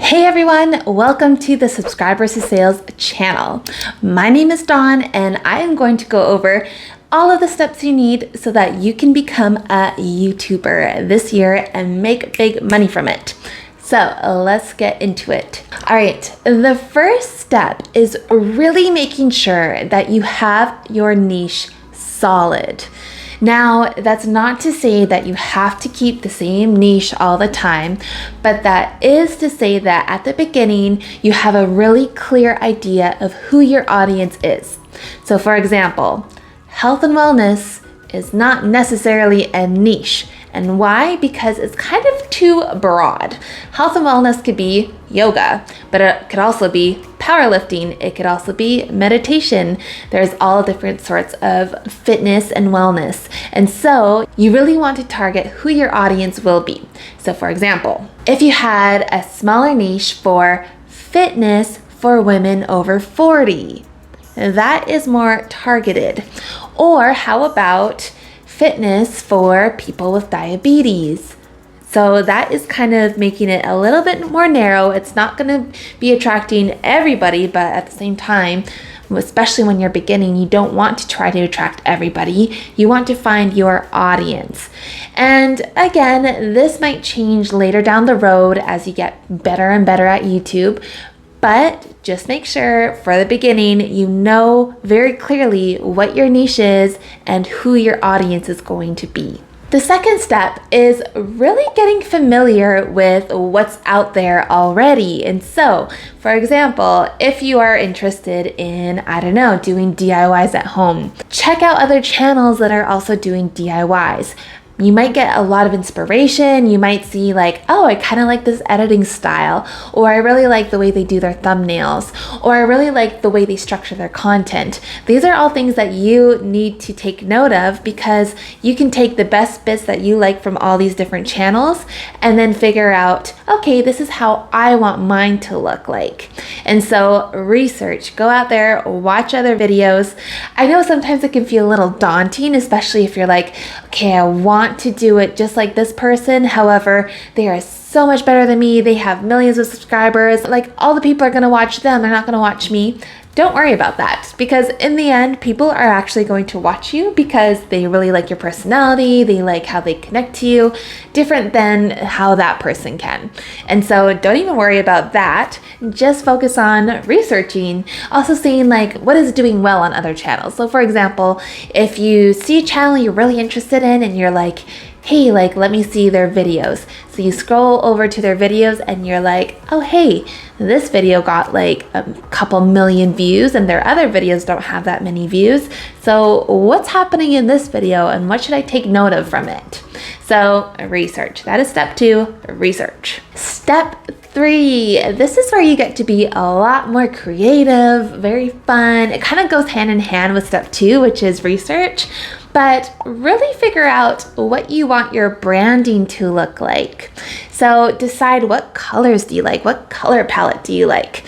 Hey everyone, welcome to the Subscribers to Sales channel. My name is Dawn and I am going to go over all of the steps you need so that you can become a YouTuber this year and make big money from it. So let's get into it. All right, the first step is really making sure that you have your niche solid. Now, that's not to say that you have to keep the same niche all the time, but that is to say that at the beginning, you have a really clear idea of who your audience is. So for example, health and wellness is not necessarily a niche. And why? Because it's kind of too broad. Health and wellness could be yoga, but it could also be powerlifting. It could also be meditation. There's all different sorts of fitness and wellness. And so you really want to target who your audience will be. So for example, if you had a smaller niche for fitness for women over 40, that is more targeted. Or how about fitness for people with diabetes? So that is kind of making it a little bit more narrow. It's not going to be attracting everybody, but at the same time, especially when you're beginning, you don't want to try to attract everybody. You want to find your audience. And again, this might change later down the road as you get better and better at YouTube. But just make sure for the beginning, you know very clearly what your niche is and who your audience is going to be. The second step is really getting familiar with what's out there already. And so, for example, if you are interested in, doing DIYs at home, check out other channels that are also doing DIYs. You might get a lot of inspiration. You might see like, oh, I kind of like this editing style, or I really like the way they do their thumbnails, or I really like the way they structure their content. These are all things that you need to take note of because you can take the best bits that you like from all these different channels and then figure out, okay, this is how I want mine to look like. And so research, go out there, watch other videos. I know sometimes it can feel a little daunting, especially if you're like, okay, I want to do it just like this person. However, they are so much better than me. They have millions of subscribers. Like all the people are going to watch them. They're not going to watch me. Don't worry about that because in the end, people are actually going to watch you because they really like your personality. They like how they connect to you, different than how that person can. And so don't even worry about that. Just focus on researching, also seeing like what is doing well on other channels. So for example, if you see a channel you're really interested in and you're like, hey, like, let me see their videos. So you scroll over to their videos and you're like, oh, hey, this video got like a couple million views and their other videos don't have that many views. So what's happening in this video and what should I take note of from it? So research. That is step 2, research. Step 3, this is where you get to be a lot more creative, very fun. It kind of goes hand in hand with step 2, which is research. But really figure out what you want your branding to look like. So decide what colors do you like? What color palette do you like?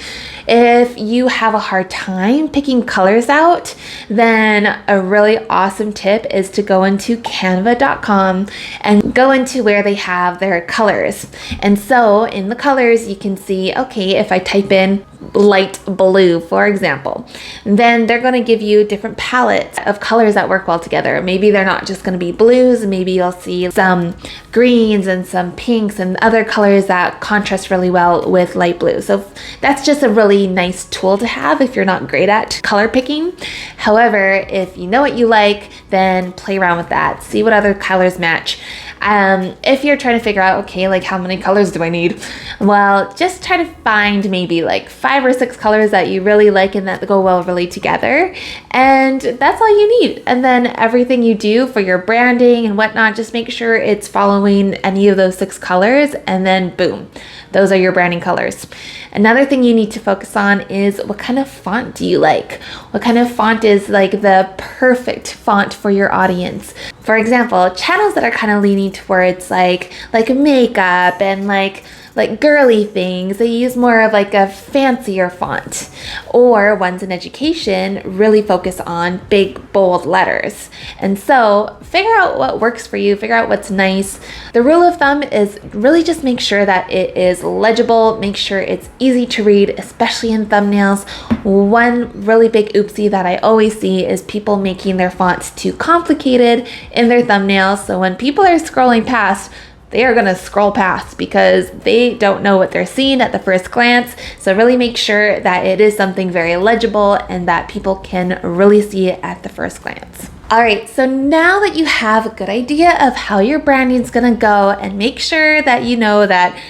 If you have a hard time picking colors out, then a really awesome tip is to go into canva.com and go into where they have their colors. And so in the colors, you can see, okay, if I type in light blue, for example, then they're going to give you different palettes of colors that work well together. Maybe they're not just going to be blues. Maybe you'll see some greens and some pinks and other colors that contrast really well with light blue. So that's just a really nice tool to have if you're not great at color picking. However, if you know what you like, then play around with that. See what other colors match. If you're trying to figure out, okay, like how many colors do I need? Well, just try to find maybe like 5 or 6 colors that you really like and that go well really together. And that's all you need. And then everything you do for your branding and whatnot, just make sure it's following any of those 6 colors and then boom, those are your branding colors. Another thing you need to focus on is what kind of font do you like? What kind of font is like the perfect font for your audience? For example, channels that are kind of leaning towards like makeup and like like girly things, they use more of like a fancier font. Or ones in education really focus on big, bold letters. And so figure out what works for you, figure out what's nice. The rule of thumb is really just make sure that it is legible, make sure it's easy to read, especially in thumbnails. One really big oopsie that I always see is people making their fonts too complicated in their thumbnails. So when people are scrolling past, they are going to scroll past because they don't know what they're seeing at the first glance. So really make sure that it is something very legible and that people can really see it at the first glance. All right, so now that you have a good idea of how your branding is going to go, and make sure that you know that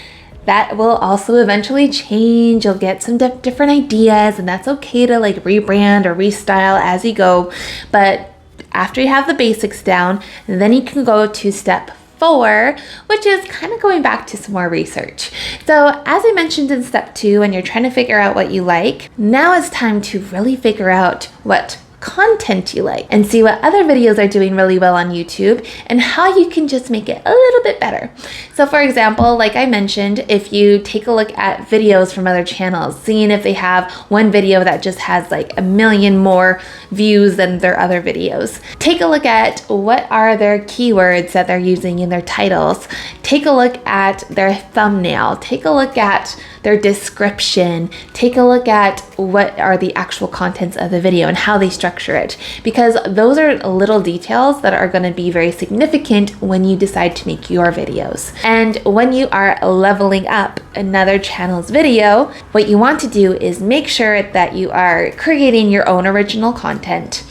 that will also eventually change. You'll get some different ideas, and that's okay to like rebrand or restyle as you go. But after you have the basics down, then you can go to step 4, which is kind of going back to some more research. So as I mentioned in step 2, when you're trying to figure out what you like, now it's time to really figure out what content you like and see what other videos are doing really well on YouTube and how you can just make it a little bit better. So for example, like I mentioned, if you take a look at videos from other channels, seeing if they have one video that just has like 1 million more views than their other videos. Take a look at what are their keywords that they're using in their titles. Take a look at their thumbnail. Take a look at their description. Take a look at what are the actual contents of the video and how they structure it, because those are little details that are going to be very significant when you decide to make your videos. And when you are leveling up another channel's video, what you want to do is make sure that you are creating your own original content.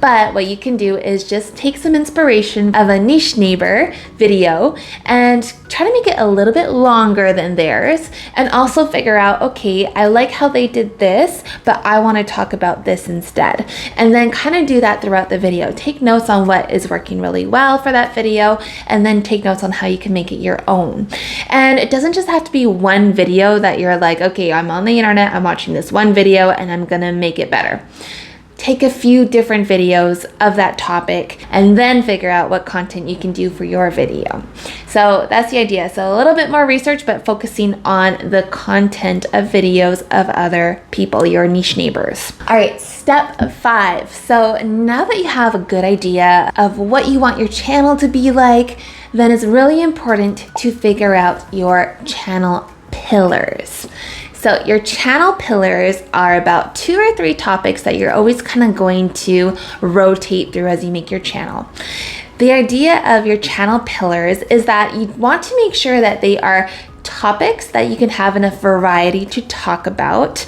But what you can do is just take some inspiration of a niche neighbor video and try to make it a little bit longer than theirs, and also figure out, okay, I like how they did this, but I want to talk about this instead. And then kind of do that throughout the video. Take notes on what is working really well for that video, and then take notes on how you can make it your own. And it doesn't just have to be one video that you're like, okay, I'm on the internet, I'm watching this one video and I'm gonna make it better. Take a few different videos of that topic and then figure out what content you can do for your video. So that's the idea. So a little bit more research, but focusing on the content of videos of other people, your niche neighbors. All right, step 5. So now that you have a good idea of what you want your channel to be like, then it's really important to figure out your channel pillars. So your channel pillars are about 2 or 3 topics that you're always kind of going to rotate through as you make your channel. The idea of your channel pillars is that you want to make sure that they are topics that you can have enough variety to talk about,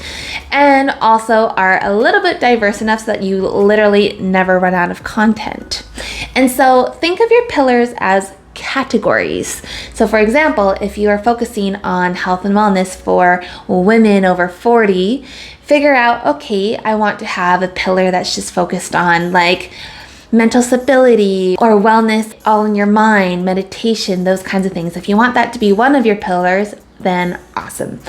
and also are a little bit diverse enough so that you literally never run out of content. And so think of your pillars as categories. So for example, if you are focusing on health and wellness for women over 40, figure out, okay, I want to have a pillar that's just focused on like mental stability or wellness, all in your mind, meditation, those kinds of things. If you want that to be one of your pillars, then awesome.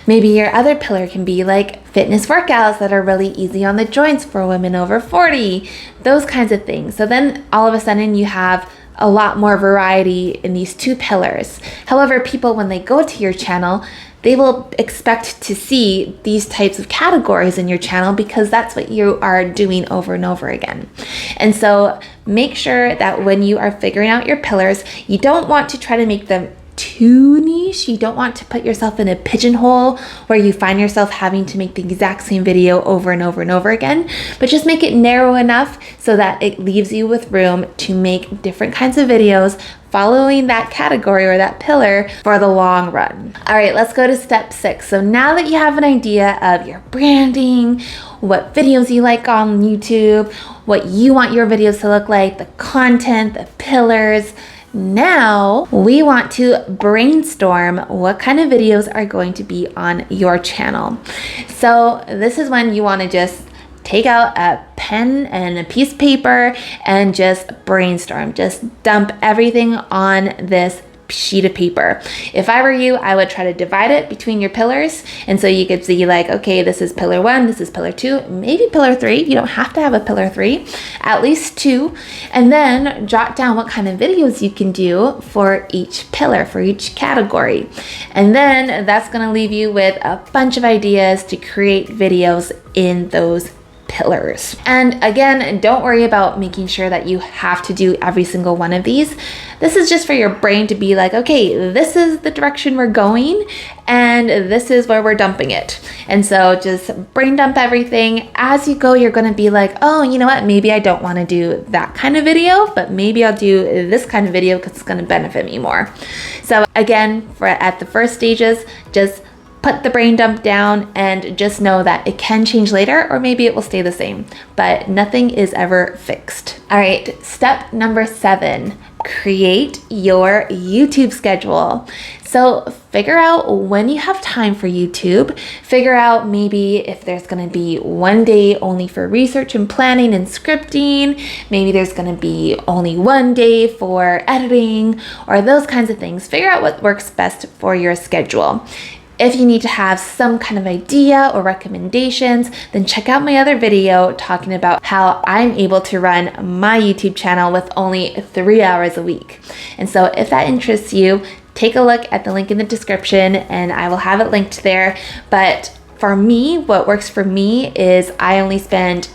Maybe your other pillar can be like fitness workouts that are really easy on the joints for women over 40, those kinds of things. So then all of a sudden you have a lot more variety in these 2 pillars. However, people, when they go to your channel, they will expect to see these types of categories in your channel because that's what you are doing over and over again. And so make sure that when you are figuring out your pillars, you don't want to try to make them too niche. You don't want to put yourself in a pigeonhole where you find yourself having to make the exact same video over and over and over again, but just make it narrow enough so that it leaves you with room to make different kinds of videos following that category or that pillar for the long run. All right, let's go to step 6. So now that you have an idea of your branding, what videos you like on YouTube, what you want your videos to look like, the content, the pillars, now we want to brainstorm what kind of videos are going to be on your channel. So this is when you want to just take out a pen and a piece of paper and just brainstorm. Just dump everything on this sheet of paper. If I were you, I would try to divide it between your pillars. And so you could see like, okay, this is pillar 1, this is pillar 2, maybe pillar 3. You don't have to have a pillar 3, at least 2. And then jot down what kind of videos you can do for each pillar, for each category. And then that's going to leave you with a bunch of ideas to create videos in those pillars. And again, don't worry about making sure that you have to do every single one of these. This is just for your brain to be like, okay, this is the direction we're going and this is where we're dumping it. And so just brain dump everything. As you go, you're going to be like, oh, you know what? Maybe I don't want to do that kind of video, but maybe I'll do this kind of video because it's going to benefit me more. So again, at the first stages, just put the brain dump down and just know that it can change later, or maybe it will stay the same, but nothing is ever fixed. All right, step number 7, create your YouTube schedule. So figure out when you have time for YouTube. Figure out maybe if there's going to be one day only for research and planning and scripting. Maybe there's going to be only one day for editing or those kinds of things. Figure out what works best for your schedule. If you need to have some kind of idea or recommendations, then check out my other video talking about how I'm able to run my YouTube channel with only 3 hours a week. And so if that interests you, take a look at the link in the description and I will have it linked there. But for me, what works for me is I only spend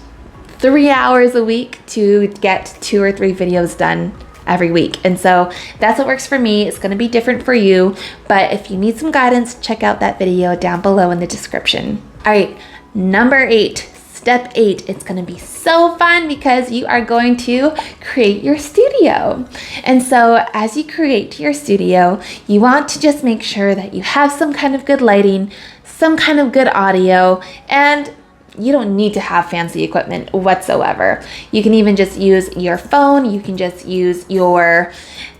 3 hours a week to get 2 or 3 videos done every week. And so that's what works for me. It's going to be different for you, but if you need some guidance, check out that video down below in the description. All right, number 8, step 8. It's going to be so fun because you are going to create your studio. And so as you create your studio, you want to just make sure that you have some kind of good lighting, some kind of good audio, and you don't need to have fancy equipment whatsoever. You can even just use your phone. You can just use your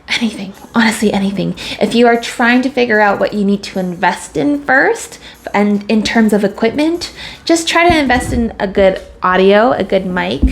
anything, honestly, anything. If you are trying to figure out what you need to invest in first, and in terms of equipment, just try to invest in a good audio, a good mic.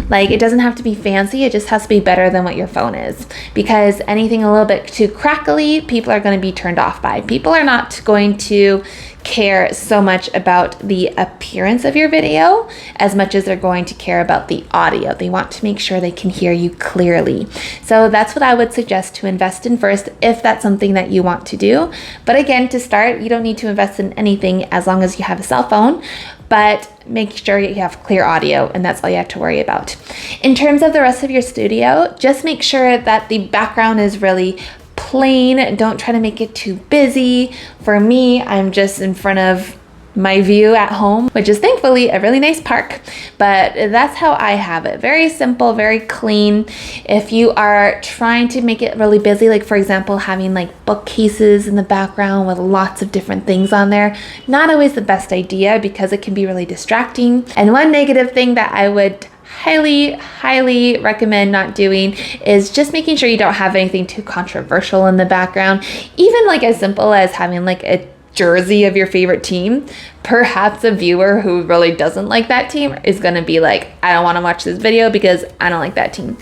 Like, it doesn't have to be fancy, it just has to be better than what your phone is. Because anything a little bit too crackly, people are going to be turned off by. People are not going to care so much about the appearance of your video as much as they're going to care about the audio. They want to make sure they can hear you clearly. So that's what I would suggest to invest in first if that's something that you want to do. But again, to start, you don't need to invest in anything as long as you have a cell phone, but make sure you have clear audio, and that's all you have to worry about. In terms of the rest of your studio, just make sure that the background is really plain. Don't try to make it too busy. For me, I'm just in front of my view at home, which is thankfully a really nice park, but that's how I have it. Very simple, very clean. If you are trying to make it really busy, like for example, having like bookcases in the background with lots of different things on there, not always the best idea because it can be really distracting. And one negative thing that I would highly recommend not doing is just making sure you don't have anything too controversial in the background. Even like as simple as having like a jersey of your favorite team. Perhaps a viewer who really doesn't like that team is going to be like, I don't want to watch this video because I don't like that team.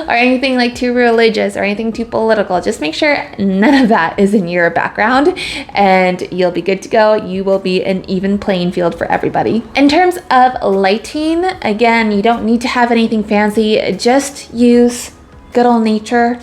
Or anything like too religious or anything too political. Just make sure none of that is in your background and you'll be good to go. You will be an even playing field for everybody. In terms of lighting, again, you don't need to have anything fancy. Just use good old nature.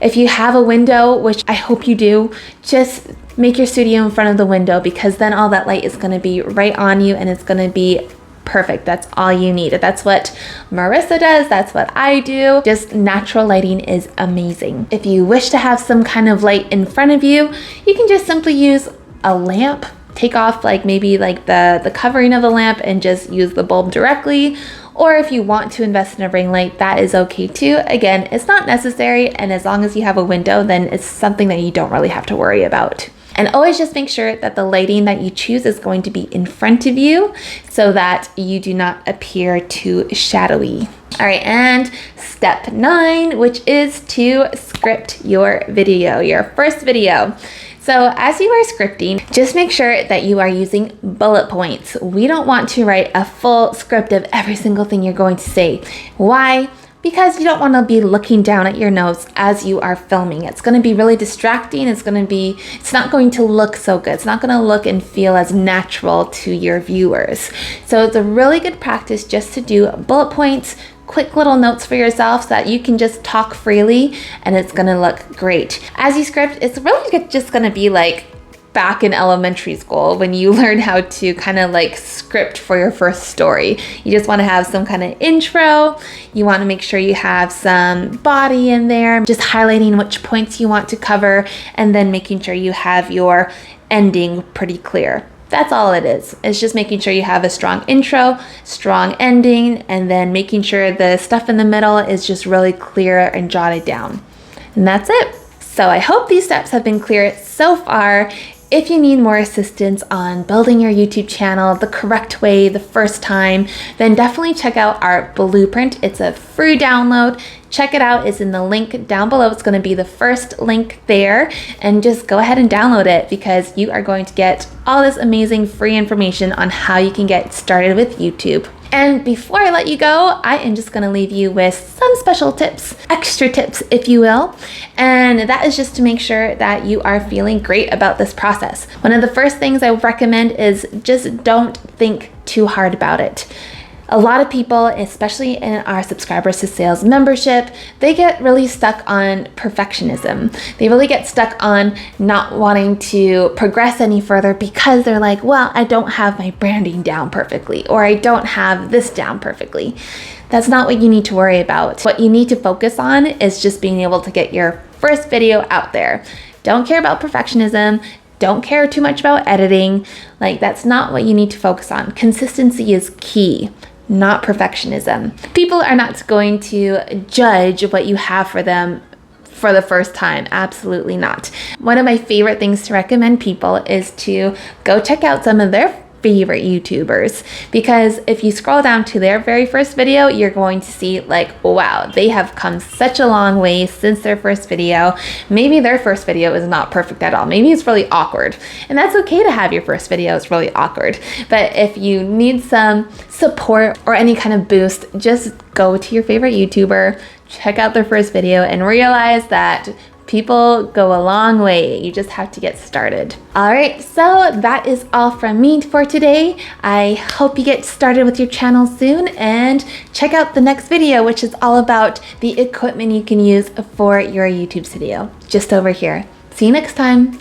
If you have a window, which I hope you do, just make your studio in front of the window because then all that light is going to be right on you and it's going to be perfect. That's all you need. That's what Marissa does. That's what I do. Just natural lighting is amazing. If you wish to have some kind of light in front of you, you can just simply use a lamp. Take off like maybe like the covering of the lamp and just use the bulb directly. Or if you want to invest in a ring light, that is okay too. Again, it's not necessary, and as long as you have a window, then it's something that you don't really have to worry about. And always just make sure that the lighting that you choose is going to be in front of you so that you do not appear too shadowy. All right, and step 9, which is to script your video, your first video. So as you are scripting, just make sure that you are using bullet points. We don't want to write a full script of every single thing you're going to say. Why? because you don't want to be looking down at your notes as you are filming. It's going to be really distracting. It's not going to look so good. It's not going to look and feel as natural to your viewers. So it's a really good practice just to do bullet points, quick little notes for yourself so that you can just talk freely and it's going to look great. As you script, it's really just going to be like back in elementary school when you learn how to kind of like script for your first story. You just want to have some kind of intro. You want to make sure you have some body in there, just highlighting which points you want to cover, and then making sure you have your ending pretty clear. That's all it is. It's just making sure you have a strong intro, strong ending, and then making sure the stuff in the middle is just really clear and jotted down. And that's it. So I hope these steps have been clear so far. If you need more assistance on building your YouTube channel the correct way the first time, then definitely check out our blueprint. It's a free download. Check it out. It's in the link down below. It's going to be the first link there, and just go ahead and download it because you are going to get all this amazing free information on how you can get started with YouTube. And before I let you go, I am just going to leave you with some special tips, extra tips, if you will. And that is just to make sure that you are feeling great about this process. One of the first things I would recommend is just don't think too hard about it. A lot of people, especially in our Subscribers to Sales membership, they get really stuck on perfectionism. They really get stuck on not wanting to progress any further because they're like, well, I don't have my branding down perfectly, or I don't have this down perfectly. That's not what you need to worry about. What you need to focus on is just being able to get your first video out there. Don't care about perfectionism. Don't care too much about editing. Like, that's not what you need to focus on. Consistency is key, not perfectionism. People are not going to judge what you have for them for the first time. Absolutely not. One of my favorite things to recommend people is to go check out some of their favorite YouTubers, because if you scroll down to their very first video, you're going to see like, wow, they have come such a long way since their first video. Maybe their first video is not perfect at all. Maybe it's really awkward, and that's okay to have your first video is really awkward. But if you need some support or any kind of boost, just go to your favorite YouTuber, check out their first video, and realize that people go a long way. You just have to get started. All right, so that is all from me for today. I hope you get started with your channel soon, and check out the next video, which is all about the equipment you can use for your YouTube studio, just over here. See you next time.